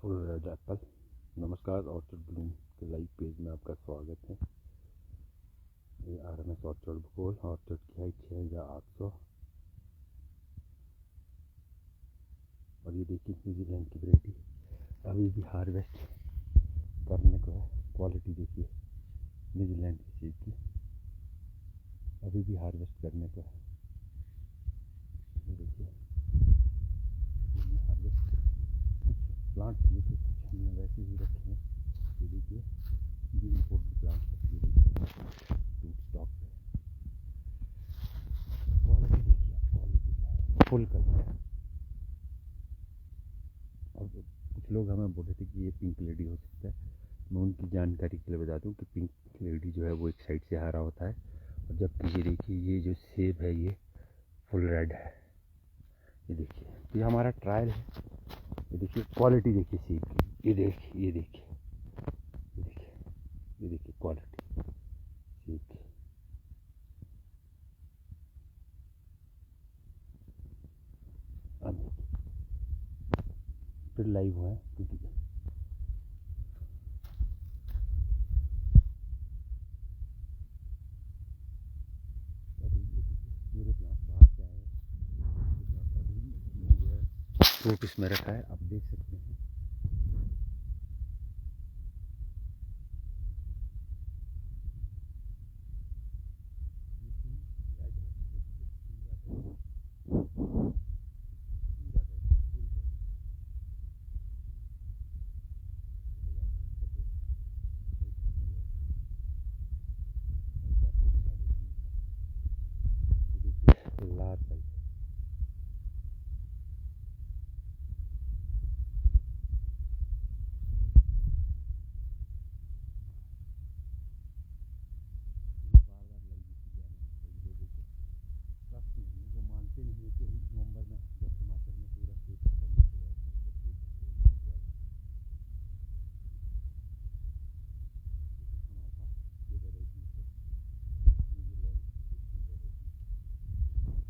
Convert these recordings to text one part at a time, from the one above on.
Full red Apple. नमस्कार, orchard Bloom के live page में आपका स्वागत है। ये RMS ऑर्चर्ड भूगोल। ऑर्चर्ड की हाइट 6800 और ये देखिए न्यूजीलैंड की वैरायटी अभी भी हार्वेस्ट करने को है। क्वालिटी देखिए न्यूजीलैंड की सेब की अभी भी हार्वेस्ट करने को है। ये देखिए हार्वेस्ट प्लांट किए थे, कुछ हमने वैसे ही रखे हैं। ये देखिए ये इम्पोर्टेड प्लांट है। ये देखिए रूट स्टॉक पे क्वालिटी देखिए, क्वालिटी फुल कलर है। और कुछ लोग हमें बोले थे कि ये पिंक लेडी हो सकता है। मैं उनकी जानकारी के लिए बता दूं कि पिंक लेडी जो है वो एक साइड से हरा होता है, और जबकि ये देखिए ये जो सेब है ये फुल रेड है। ये देखिए ये हमारा ट्रायल है। ये देखिए क्वालिटी देखिए सेब की। ये देखिए ये देखिए ये देखिए ये देखिए क्वालिटी सेब की। अब फिर लाइव हुआ है क्योंकि पूरे प्लांट बाहर से आए हैं। फ्रूट इसमें रखा है, आप देख सकते हैं। लाल साइज वो मानते नहीं है कि नवंबर में जब टमाटर में पूरा फ्रूट खत्म हो जाएगा। हमारे पास ये वैरायटी है न्यूजीलैंड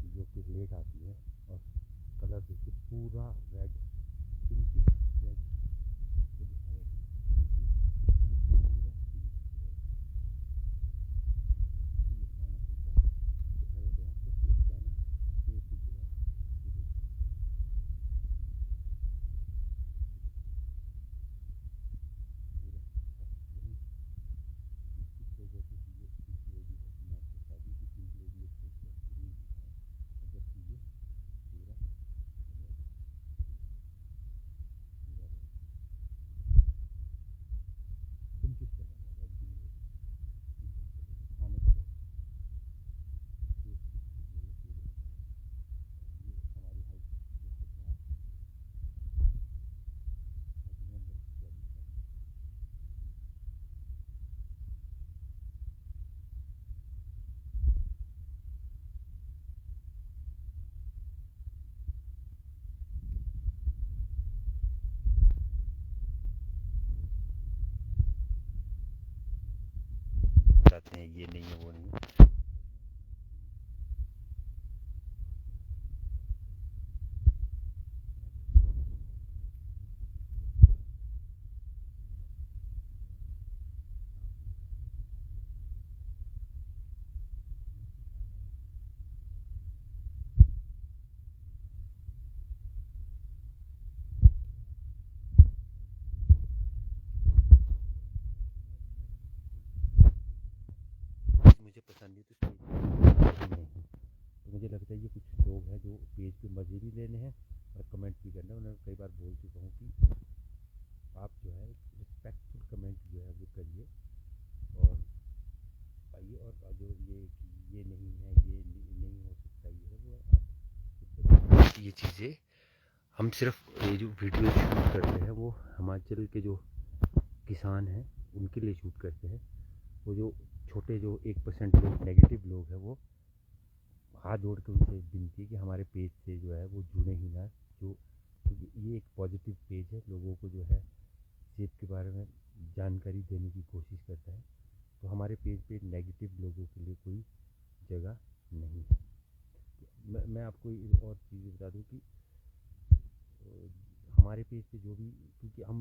की जो कि लेट आती है, और कलर देखिए पूरा रेड पिंक रेड को दिखाया है। पूरा पिंक रेड ये बनाना होता दिखाया गया आपको। ये बनाना ये पिंक रेड बताते हैं। ये नहीं है वो नहीं है। मुझे पसंद नहीं तो नहीं, तो मुझे लगता है ये कुछ लोग हैं जो पेज पे मज़े भी लेने हैं और कमेंट भी करना है। उन्हें कई बार बोल चुका हूँ कि आप जो है रिस्पेक्टफुल कमेंट जो है वो करिए और आइए। और जो ये नहीं है, ये नहीं हो सकता, ये है वो आप ये चीज़ें हम सिर्फ ये जो वीडियो शूट करते हैं वो हिमाचल के जो किसान हैं उनके लिए शूट करते हैं। वो जो छोटे जो 1% लोग नेगेटिव लोग हैं वो हाथ जोड़ के उनसे विनती है कि हमारे पेज से जो है वो जुड़े ही ना। जो क्योंकि ये एक पॉजिटिव पेज है, लोगों को जो है सेब के बारे में जानकारी देने की कोशिश करता है। तो हमारे पेज पे नेगेटिव लोगों के लिए कोई जगह नहीं है। मैं आपको एक और चीज़ बता दूं कि हमारे पेज पे जो भी, क्योंकि हम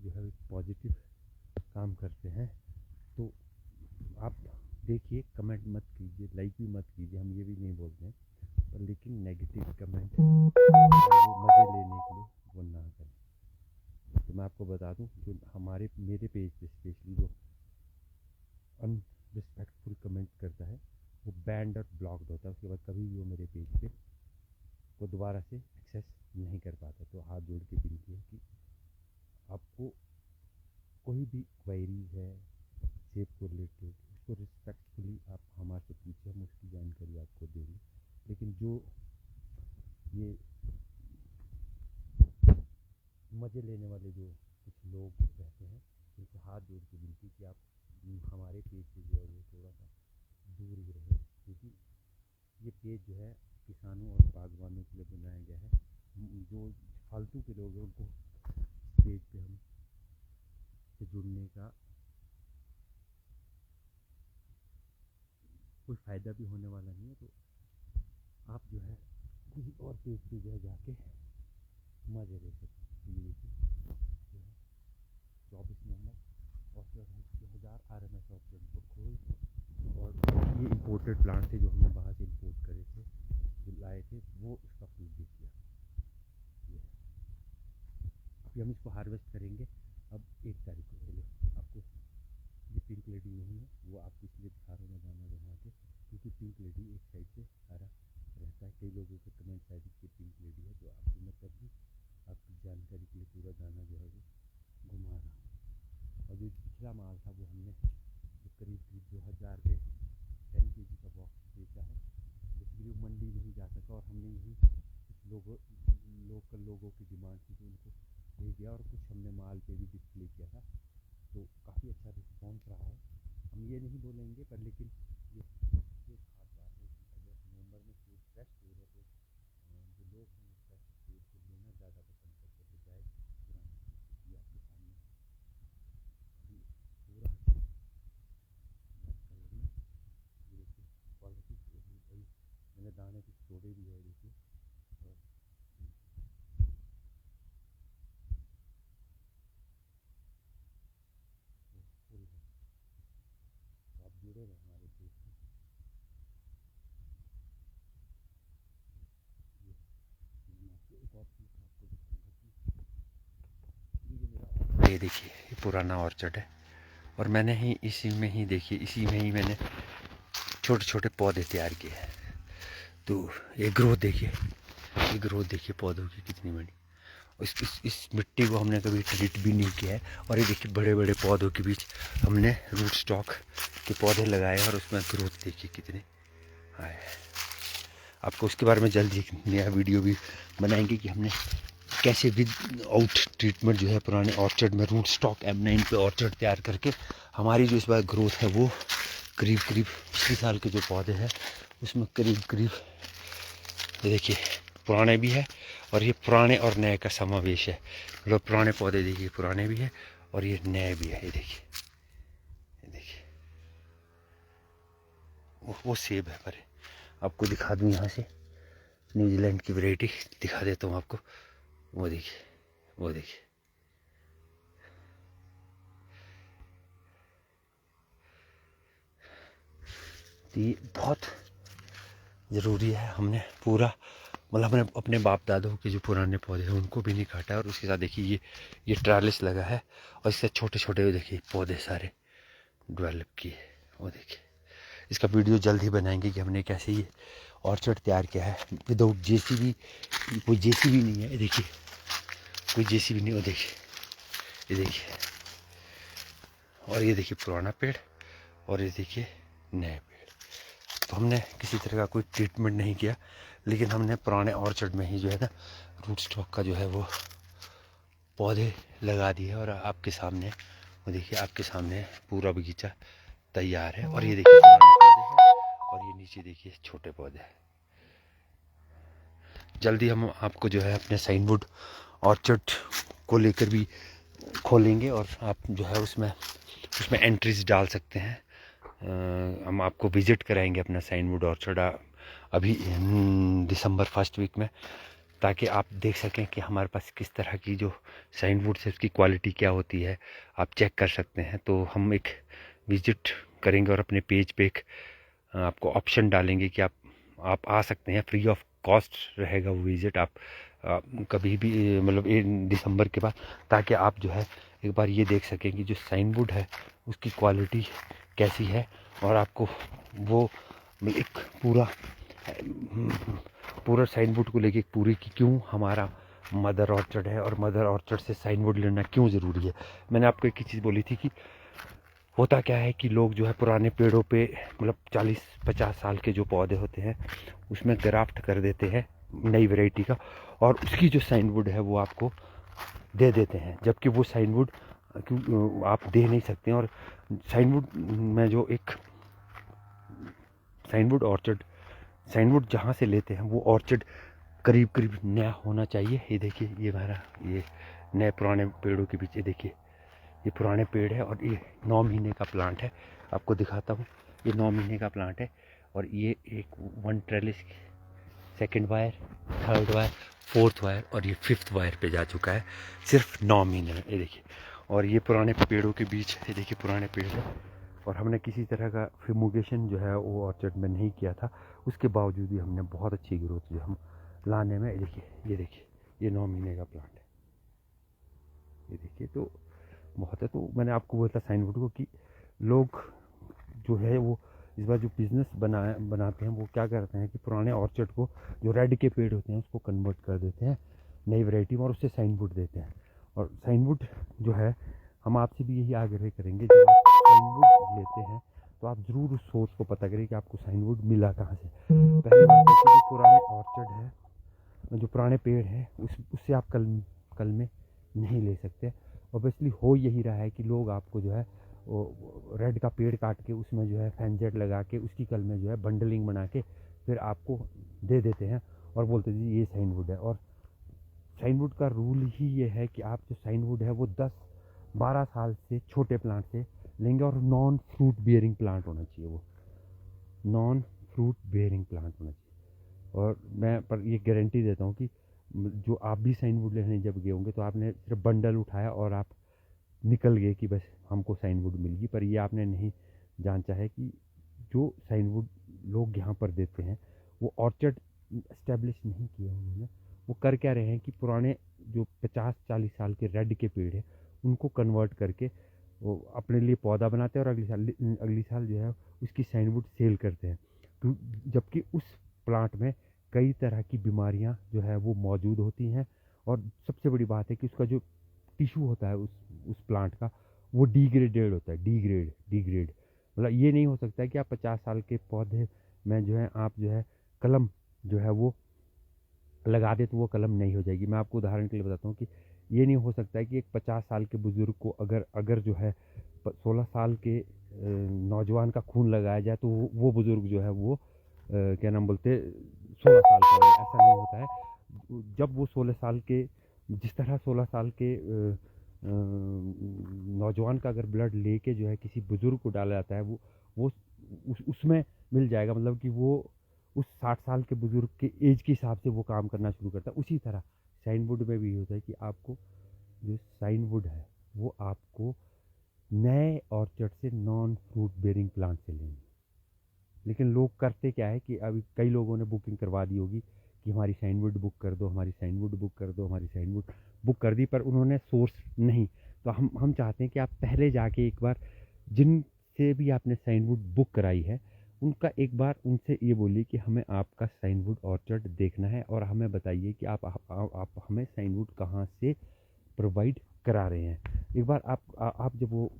जो है पॉजिटिव काम करते हैं, तो आप देखिए, कमेंट मत कीजिए, लाइक भी मत कीजिए, हम ये भी नहीं बोलते हैं, पर लेकिन नेगेटिव कमेंट वो मज़े लेने के लिए वो ना करें। तो मैं आपको बता दूं, जो मेरे पेज पे स्पेशली जो अनरिस्पेक्टफुल कमेंट करता है वो बैंड और ब्लॉक्ड होता है, उसके बाद कभी भी वो मेरे पेज पे वो दोबारा से एक्सेस नहीं कर पाता। तो हाथ जोड़ के विनती है कि आपको कोई भी क्वेरी है सेब को रिलेटेड, उसको रिस्पेक्टफुली आप हमारे से पूछिए, हम उसकी जानकारी आपको देंगे। लेकिन जो ये मज़े लेने वाले जो कुछ लोग रहते हैं, उनसे हाथ जोड़ के विनती कि आप हमारे पेज से जो है वो थोड़ा सा दूर ही रहे, क्योंकि ये पेज जो है किसानों और बागवानों के लिए बनाया गया है। जो फालतू के लोग हैं उनको पेज पे हम से जुड़ने का कोई फ़ायदा भी होने वाला नहीं है। तो आप जो है किसी और पेज पे जो है जाके मज़े ले सकते हैं। ये देखिए जो है 24 नंबर ऑर्चर्ड है, 2000 RMS ऑर्चर्ड बखोल, और ये इम्पोर्टेड प्लांट थे जो हमने बाहर से इम्पोर्ट करे थे, जो लाए थे, वो इसका फ्रूट देखिए। ये अभी हम इसको हार्वेस्ट करेंगे अब 1 तारीख को। चलिए आपको, ये पिंक लेडी नहीं है, वो आपको इसलिए दिखा रहा हूँ मैं दाना बना के, क्योंकि पिंक लेडी एक साइड से सारा रहता है। कई लोगों के कमेंट शायद कि पिंक लेडी है, तो आपको मैं तब भी आपकी जानकारी के लिए पूरा दाना जो है वो घुमा रहा हूँ। और जो पिछला माल था वो हमने करीब 2000 पे 10 kg का बॉक्स बेचा है, बेसिकली वो मंडी नहीं जा सका, और हमने यही कुछ लोकल लोगों की डिमांड थी तो उनको दे दिया, और कुछ हमने माल पे भी डिस्प्ले किया था, तो काफ़ी अच्छा रिस्पॉन्स रहा है। हम ये नहीं बोलेंगे, पर लेकिन ये खास बात है कि अगर नवंबर में सेब फ्रेश सेब है तो जो लोग हैं वो फ्रेश सेब को लेना ज़्यादा पसंद करते हैं, बजाय पुराने। ये आपके सामने अभी पूरा ब्लैक कलर में, ये देखिए क्वालिटी भाई, मैंने दाने कुछ तोड़े भी है, देखिए। और फुल है, तो आप जुड़े रहे हमारे पेज से। ये मैं आपको एक और चीज़ आपको दिखाऊंगा कि ये जो मेरा, ये देखिए ये पुराना ऑर्चर्ड है, और मैंने ही इसी में ही देखिए, इसी में ही मैंने छोटे छोटे पौधे तैयार किए हैं। तो ये ग्रोथ देखिए, ये ग्रोथ देखिए पौधों की कितनी बड़ी। इस मिट्टी को हमने कभी ट्रीट भी नहीं किया है, और ये देखिए बड़े बड़े पौधों के बीच हमने रूट स्टॉक के पौधे लगाए, और उसमें ग्रोथ देखिए कितने आए। आपको उसके बारे में जल्द ही नया वीडियो भी बनाएंगे कि हमने कैसे विद आउट ट्रीटमेंट जो है पुराने ऑर्चर्ड में रूट स्टॉक M9 पे ऑर्चर्ड तैयार करके हमारी जो इस बार ग्रोथ है वो करीब पिछले साल के जो पौधे हैं उसमें करीब ये देखिए पुराने भी है, और ये पुराने और नए का समावेश है। मतलब पुराने पौधे देखिए पुराने भी है और ये नए भी है। ये देखिए वो सेब है, पर आपको दिखा दूँ यहाँ से न्यूजीलैंड की वैरायटी दिखा देता हूँ आपको। वो देखिए तो ये बहुत ज़रूरी है। हमने पूरा मतलब हमने अपने बाप दादों के जो पुराने पौधे हैं उनको भी नहीं काटा है, और उसके साथ देखिए ये ट्रालिस लगा है, और इससे छोटे छोटे देखिए पौधे सारे डेवलप किए। वो देखिए इसका वीडियो जल्द ही बनाएंगे कि हमने कैसे ये ऑर्चर्ड तैयार किया है विदाउट JCB। कोई JCB नहीं है, ये देखिए कोई JCB नहीं। वो देखिए ये देखिए, और ये देखिए पुराना पेड़, और ये देखिए नए पेड़। तो हमने किसी तरह का कोई ट्रीटमेंट नहीं किया, लेकिन हमने पुराने ऑर्चर्ड में ही जो है ना रूट स्टॉक का जो है वो पौधे लगा दिए, और आपके सामने वो देखिए, आपके सामने पूरा बगीचा तैयार है। और ये देखिए पुराने पौधे हैं, और ये नीचे देखिए छोटे पौधे हैं। जल्दी हम आपको जो है अपने साइनवुड ऑर्चर्ड को लेकर भी खोलेंगे, और आप जो है उसमें एंट्रीज डाल सकते हैं। हम आपको विज़िट कराएंगे अपना साइनवुड ऑर्चर्ड अभी दिसंबर फर्स्ट वीक में। ताकि आप देख सकें कि हमारे पास किस तरह की जो साइनवुड है उसकी क्वालिटी क्या होती है, आप चेक कर सकते हैं। तो हम एक विजिट करेंगे और अपने पेज पे एक आपको ऑप्शन डालेंगे कि आप आ सकते हैं, फ्री ऑफ कॉस्ट रहेगा वो विजिट। आप कभी भी मतलब दिसंबर के बाद, ताकि आप जो है एक बार ये देख सकें कि जो साइनवुड है उसकी क्वालिटी कैसी है, और आपको वो एक पूरा साइनवुड को लेके पूरी कि क्यों हमारा मदर ऑर्चर्ड है और मदर ऑर्चर्ड से साइनवुड लेना क्यों ज़रूरी है। मैंने आपको एक ही चीज़ बोली थी कि होता क्या है कि लोग जो है पुराने पेड़ों पे मतलब 40-50 साल के जो पौधे होते हैं उसमें ग्राफ्ट कर देते हैं नई वैरायटी का, और उसकी जो साइनवुड है वो आपको दे देते हैं, जबकि वो साइनवुड आप दे नहीं सकते हैं। और साइनवुड में जो एक साइनवुड जहाँ से लेते हैं वो ऑर्चर्ड करीब करीब नया होना चाहिए। ये देखिए, ये हमारा ये नए पुराने पेड़ों के पीछे देखिए, ये पुराने पेड़ है और ये 9 महीने का प्लांट है। आपको दिखाता हूँ, ये 9 महीने का प्लांट है और ये एक 1 trellis, second wire, third wire, fourth wire और ये 5th वायर पे जा चुका है सिर्फ 9 महीने में। ये देखिए, और ये पुराने पेड़ों के बीच ये देखिए पुराने पेड़ है, और हमने किसी तरह का फ्यूमिगेशन जो है वो ऑर्चर्ड में नहीं किया था, उसके बावजूद भी हमने बहुत अच्छी ग्रोथ जो हम लाने में। ये देखिए ये 9 महीने का प्लांट है, ये देखिए तो बहुत है। तो मैंने आपको बोला था साइनवुड को कि लोग जो है वो इस बार जो बिज़नेस बनाते हैं वो क्या करते हैं कि पुराने ऑर्चर्ड को, जो रेड के पेड़ होते हैं, उसको कन्वर्ट कर देते हैं नई वैरायटी में और उससे साइनवुड देते हैं। और साइनवुड जो है, हम आपसे भी यही आग्रह करेंगे, जब आप साइनवुड लेते हैं तो आप ज़रूर उस सोर्स को पता करें कि आपको साइनवुड मिला कहाँ से। पहली बात है कि जो पुराने ऑर्चर्ड है, जो पुराने पेड़ हैं, उससे आप कल में नहीं ले सकते। ऑब्वियसली हो यही रहा है कि लोग आपको जो है वो रेड का पेड़ काट के उसमें जो है फैनजेट लगा के उसकी कल में जो है बंडलिंग बना के फिर आपको दे देते हैं और बोलते हैं जी ये साइनवुड है। और साइनवुड का रूल ही ये है कि आप जो साइनवुड है वो 10-12 साल से छोटे प्लांट से लेंगे, और नॉन फ्रूट बियरिंग प्लांट होना चाहिए, वो नॉन फ्रूट बियरिंग प्लांट होना चाहिए। और मैं पर ये गारंटी देता हूँ कि जो आप भी साइनवुड लेने जब गए होंगे तो आपने सिर्फ बंडल उठाया और आप निकल गए कि बस हमको साइनवुड मिल गई, पर ये आपने नहीं जानता है कि जो साइनवुड लोग यहाँ पर देते हैं वो ऑर्चर्ड इस्टेब्लिश नहीं किए उन्होंने। वो कर क्या रहे हैं कि पुराने जो 50-40 साल के रेड के पेड़ हैं उनको कन्वर्ट करके वो अपने लिए पौधा बनाते हैं और अगली साल जो है उसकी साइनवुड सेल करते हैं। तो जबकि उस प्लांट में कई तरह की बीमारियां जो है वो मौजूद होती हैं, और सबसे बड़ी बात है कि उसका जो टिश्यू होता है उस प्लांट का, वो डिग्रेडेड होता है, डिग्रेड मतलब ये नहीं हो सकता है कि आप 50 साल के पौधे में जो है आप जो है कलम जो है वो लगा दे तो वो कलम नहीं हो जाएगी। मैं आपको उदाहरण के लिए बताता हूँ कि ये नहीं हो सकता है कि एक 50 साल के बुजुर्ग को अगर जो है 16 साल के नौजवान का खून लगाया जाए तो वो बुजुर्ग जो है वो क्या नाम बोलते 16 साल का हो, ऐसा नहीं होता है। जब वो 16 साल के, जिस तरह 16 साल के नौजवान का अगर ब्लड लेके जो है किसी बुजुर्ग को डाला जाता है वो उसमें मिल जाएगा, मतलब कि वो उस 60 साल के बुजुर्ग के एज के हिसाब से वो काम करना शुरू करता है। उसी तरह साइनवुड में भी होता है कि आपको जो साइनवुड है वो आपको नए ऑर्चर्ड से नॉन फ्रूट बेयरिंग प्लांट से लेंगे। लेकिन लोग करते क्या है कि अभी कई लोगों ने बुकिंग करवा दी होगी कि हमारी साइनवुड बुक कर दो, हमारी साइनवुड बुक कर दो, हमारी साइनवुड बुक कर दी, पर उन्होंने सोर्स नहीं। तो हम चाहते हैं कि आप पहले जाके एक बार जिनसे भी आपने साइनवुड बुक कराई है उनका एक बार उनसे ये बोलिए कि हमें आपका साइनवुड ऑर्चर्ड देखना है, और हमें बताइए कि आप हमें साइनवुड कहाँ से प्रोवाइड करा रहे हैं। एक बार आप जब वो,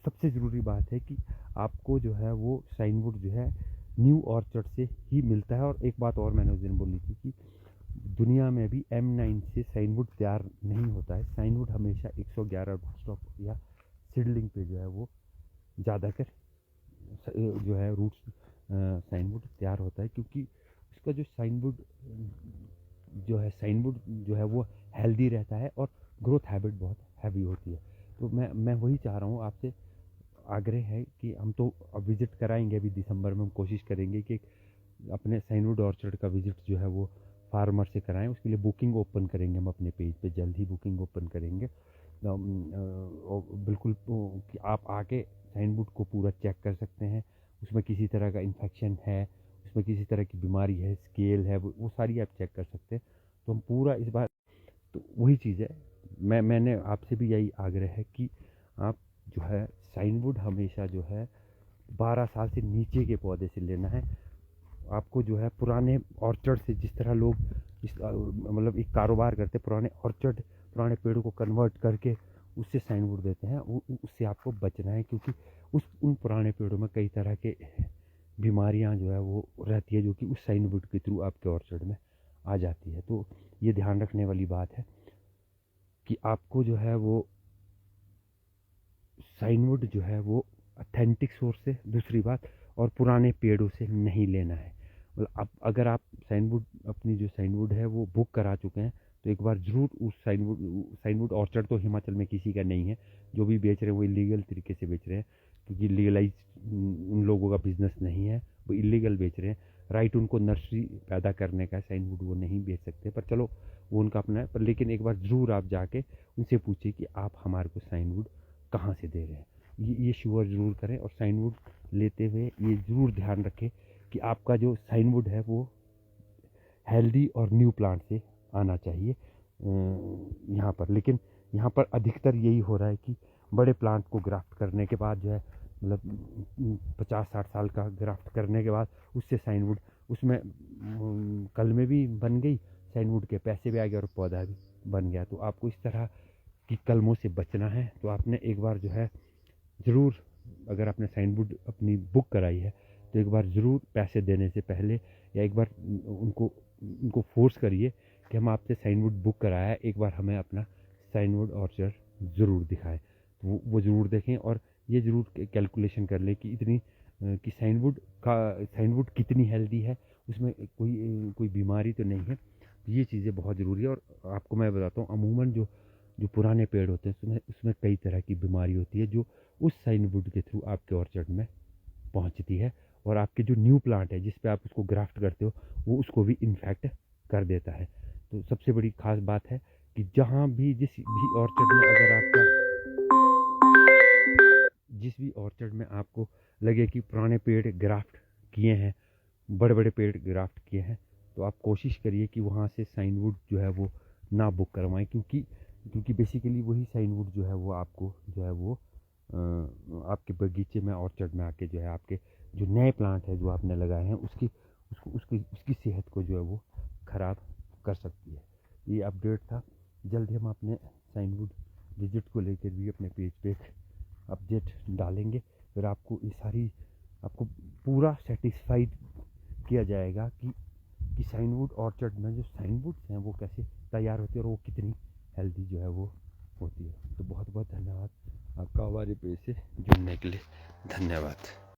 सबसे ज़रूरी बात है कि आपको जो है वो साइनवुड जो है न्यू ऑर्चर्ड से ही मिलता है। और एक बात और मैंने उस दिन बोली थी कि दुनिया में भी M9 से साइनवुड तैयार नहीं होता है। साइनवुड हमेशा 111 स्टॉक या सीडलिंग पे जो है वो ज़्यादातर जो है रूट्स साइनवुड तैयार होता है, क्योंकि उसका जो साइनवुड जो है वो हेल्दी रहता है और ग्रोथ हैबिट बहुत हैवी होती है। तो मैं वही चाह रहा हूँ, आपसे आग्रह है कि हम तो अब विज़िट कराएंगे, अभी दिसंबर में हम कोशिश करेंगे कि अपने साइनवुड ऑर्चर्ड का विज़िट जो है वो फार्मर से कराएं, उसके लिए बुकिंग ओपन करेंगे हम अपने पेज पे, जल्द ही बुकिंग ओपन करेंगे। और बिल्कुल कि आप आके साइन बोर्ड को पूरा चेक कर सकते हैं, उसमें किसी तरह का इन्फेक्शन है, उसमें किसी तरह की बीमारी है, स्केल है, वो सारी आप चेक कर सकते हैं। तो हम पूरा इस बार, तो वही चीज़ है, मैंने आपसे भी यही आग्रह है कि आप जो है साइन बोर्ड हमेशा जो है 12 साल से नीचे के पौधे से लेना है। आपको जो है पुराने ऑर्चर्ड से, जिस तरह लोग मतलब एक कारोबार करते, पुराने ऑर्चर्ड, पुराने पेड़ों को कन्वर्ट करके उससे साइन बोर्ड देते हैं, उससे आपको बचना है, क्योंकि उन पुराने पेड़ों में कई तरह के बीमारियां जो है वो रहती है, जो कि उस साइन बोर्ड के थ्रू आपके ऑर्चर्ड में आ जाती है। तो ये ध्यान रखने वाली बात है कि आपको जो है वो साइन बोर्ड जो है वो ऑथेंटिक सोर्स से, दूसरी बात, और पुराने पेड़ों से नहीं लेना है। मतलब अब अगर आप साइन बोर्ड, अपनी जो साइन बोर्ड है वो बुक करा चुके हैं, तो एक बार ज़रूर उस साइन बोर्ड ऑर्चर्ड तो हिमाचल में किसी का नहीं है, जो भी बेच रहे हैं वो इलीगल तरीके से बेच रहे हैं, क्योंकि लीगलाइज उन लोगों का बिजनेस नहीं है, वो इलीगल बेच रहे हैं। राइट उनको नर्सरी पैदा करने का, साइन बोर्ड वो नहीं बेच सकते, पर चलो वो उनका अपना है। पर लेकिन एक बार ज़रूर आप जाके उनसे पूछिए कि आप हमारे को साइन बोर्ड कहाँ से दे रहे हैं, ये श्योर ज़रूर करें। और साइन बोर्ड लेते हुए ये ज़रूर ध्यान रखें कि आपका जो साइन बोर्ड है वो हेल्दी और न्यू प्लांट से आना चाहिए यहाँ पर। लेकिन यहाँ पर अधिकतर यही हो रहा है कि बड़े प्लांट को ग्राफ्ट करने के बाद जो है, मतलब 50-60 साल का ग्राफ्ट करने के बाद उससे साइन बोर्ड, उसमें कल में भी बन गई, साइन बोर्ड के पैसे भी आ गए और पौधा भी बन गया। तो आपको इस तरह की कलमों से बचना है। तो आपने एक बार जो है ज़रूर, अगर आपने साइन बोर्ड अपनी बुक कराई है, तो एक बार ज़रूर पैसे देने से पहले, या एक बार उनको फोर्स करिए कि हम आपसे साइन बोर्ड बुक कराया है, एक बार हमें अपना साइन बोर्ड ऑर्चर्ड ज़रूर दिखाएं। तो वो ज़रूर देखें, और ये ज़रूर कैलकुलेशन कर लें कि इतनी कि साइन बोर्ड कितनी हेल्दी है, उसमें कोई बीमारी तो नहीं है। ये चीज़ें बहुत ज़रूरी है। और आपको मैं बताता हूँ, अमूमन जो पुराने पेड़ होते हैं उसमें कई तरह की बीमारी होती है, जो उस साइन बोर्ड के थ्रू आपके ऑर्चर्ड में पहुंचती है, और आपके जो न्यू प्लांट है जिस पे आप उसको ग्राफ्ट करते हो, वो उसको भी इन्फेक्ट कर देता है। तो सबसे बड़ी खास बात है कि जहाँ भी, जिस भी ऑर्चर्ड में, अगर आपका जिस भी ऑर्चर्ड में आपको लगे कि पुराने पेड़ ग्राफ्ट किए हैं, बड़े बड़े पेड़ ग्राफ्ट किए हैं, तो आप कोशिश करिए कि वहाँ से साइन बोर्ड जो है वो ना बुक करवाएं, क्योंकि बेसिकली वही साइन बोर्ड जो है वो आपको जो है वो आपके बगीचे में, ऑर्चर्ड में आके जो है आपके जो नए प्लांट है जो आपने लगाए हैं उसकी सेहत को जो है वो ख़राब कर सकती है। ये अपडेट था। जल्द ही हम अपने साइन बोर्ड विजिट को लेकर भी अपने पेज पे अपडेट डालेंगे, फिर आपको ये सारी, आपको पूरा सेटिस्फाइड किया जाएगा कि साइन बोर्ड ऑर्चर्ड में जो साइन बोर्ड्स हैं वो कैसे तैयार होती है और वो कितनी हेल्दी जो है वो होती है। तो बहुत बहुत धन्यवाद आपका हमारे पेज से जुड़ने के लिए। धन्यवाद।